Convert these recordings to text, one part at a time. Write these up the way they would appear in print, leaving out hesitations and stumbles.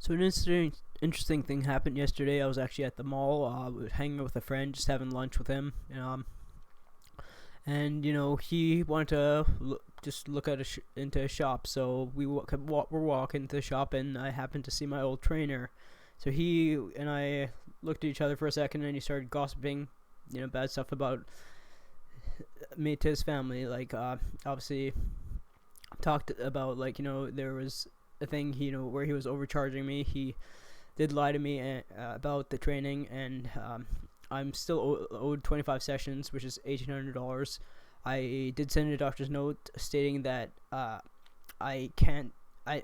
So an interesting thing happened yesterday. I was actually at the mall, hanging out with a friend, just having lunch with him. And he wanted to just look at into a shop. So we're walking to the shop, and I happened to see my old trainer. So he and I looked at each other for a second, and he started gossiping, bad stuff about me to his family. Like, obviously, talked about there was a thing where he was overcharging me. He did lie to me about the training, and I'm still owed 25 sessions, which is $1,800. I did send a doctor's note stating that I can't. I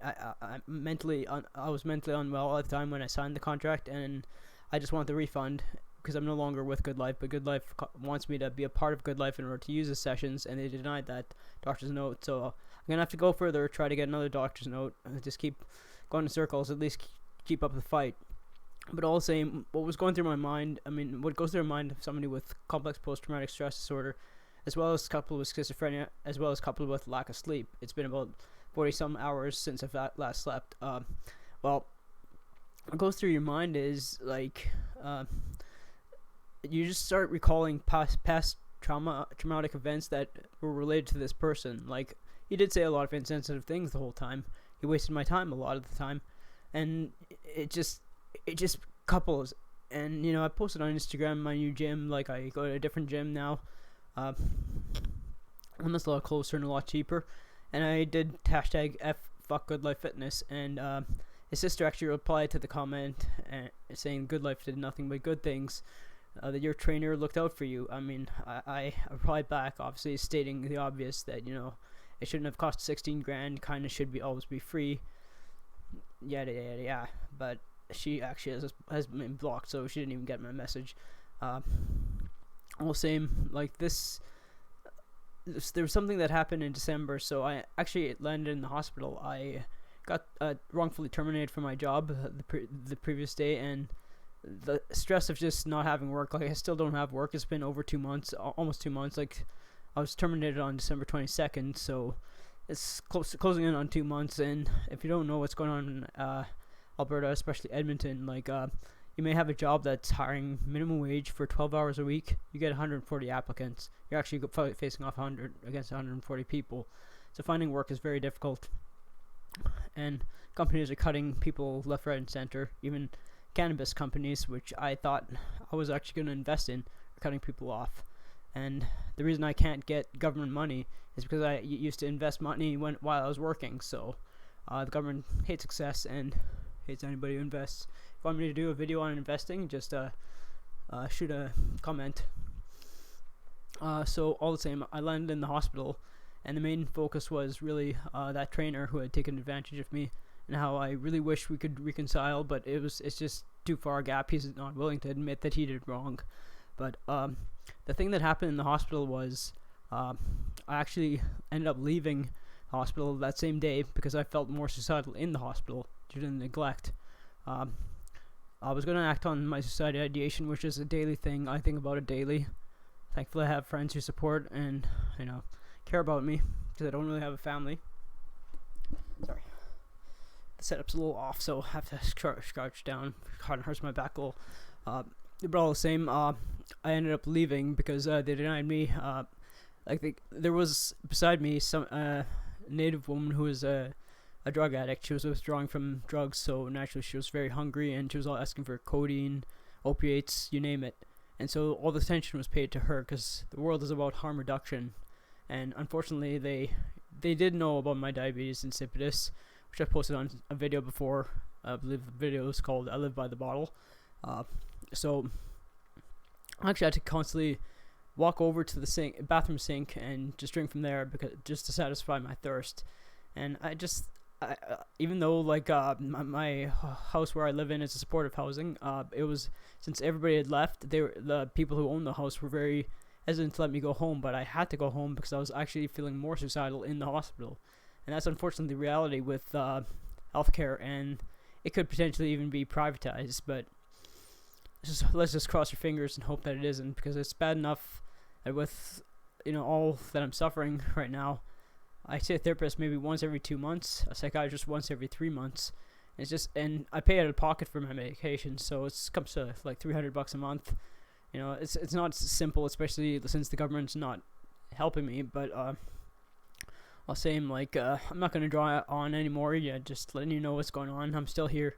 was mentally unwell at the time when I signed the contract, and I just want the refund because I'm no longer with Good Life. But Good Life wants me to be a part of Good Life in order to use the sessions, and they denied that doctor's note. So I'm gonna have to go further, try to get another doctor's note, just keep going in circles, at least keep up the fight. But all the same, what was going through my mind, what goes through my mind of somebody with complex post-traumatic stress disorder, as well as coupled with schizophrenia, as well as coupled with lack of sleep. It's been about 40-some hours since I've last slept. What goes through your mind is, you just start recalling past traumatic events that were related to this person. Like, he did say a lot of insensitive things the whole time. He wasted my time a lot of the time. And it just couples. And I posted on Instagram my new gym. Like, I go to a different gym now, one that's a lot closer and a lot cheaper. And I did hashtag fuck Good Life Fitness, and his sister actually replied to the comment saying Good Life did nothing but good things, that your trainer looked out for you. I replied back, obviously stating the obvious, that it shouldn't have cost 16 grand, kind of should always be free, yada yada yada. But she actually has been blocked, so she didn't even get my message. All the same, like there was something that happened in December, so I actually landed in the hospital. I got wrongfully terminated from my job the previous day, and the stress of just not having work. Like, I still don't have work. It's been over 2 months, almost 2 months. Like, I was terminated on December 22nd, so it's closing in on 2 months. And if you don't know what's going on in Alberta, especially Edmonton, you may have a job that's hiring minimum wage for 12 hours a week. You get 140 applicants. You're actually facing off 100 against 140 people. So finding work is very difficult. And companies are cutting people left, right, and center. Even cannabis companies, which I thought I was actually going to invest in, are cutting people off. And the reason I can't get government money is because I used to invest money while I was working. So the government hates success and hates anybody who invests. If you want me to do a video on investing, just shoot a comment. So all the same, I landed in the hospital, and the main focus was really that trainer who had taken advantage of me, and how I really wish we could reconcile, but it's just too far a gap. He's not willing to admit that he did wrong. But the thing that happened in the hospital was I actually ended up leaving the hospital that same day because I felt more suicidal in the hospital due to neglect. I was going to act on my suicide ideation, which is a daily thing. I think about it daily. Thankfully, I have friends who support and care about me, because I don't really have a family. Sorry, the setup's a little off, so I have to crouch down. Kind of hurts my back a little. But all the same, I ended up leaving because they denied me. There was beside me some native woman who was a drug addict. She was withdrawing from drugs, so naturally she was very hungry, and she was all asking for codeine, opiates, you name it. And so all the attention was paid to her, because the world is about harm reduction. And unfortunately, they did know about my diabetes insipidus, which I posted on a video before. I believe the video is called "I Live by the Bottle." So I actually had to constantly walk over to the bathroom sink and just drink from there, just to satisfy my thirst. And even though my house where I live in is a supportive housing, it was, since everybody had left, the people who owned the house were very hesitant to let me go home, but I had to go home because I was actually feeling more suicidal in the hospital. And that's unfortunately the reality with healthcare, and it could potentially even be privatized, but let's just cross your fingers and hope that it isn't, because it's bad enough that with all that I'm suffering right now, I see a therapist maybe once every 2 months, a psychiatrist once every 3 months, It's just, and I pay out of pocket for my medication, so it comes to like $300 a month. It's not simple, especially since the government's not helping me. But I'll say I'm not gonna draw on anymore. Yeah, just letting you know what's going on. I'm still here.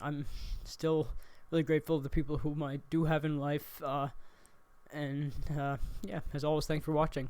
I'm still really grateful to the people whom I do have in life. And yeah, as always, thanks for watching.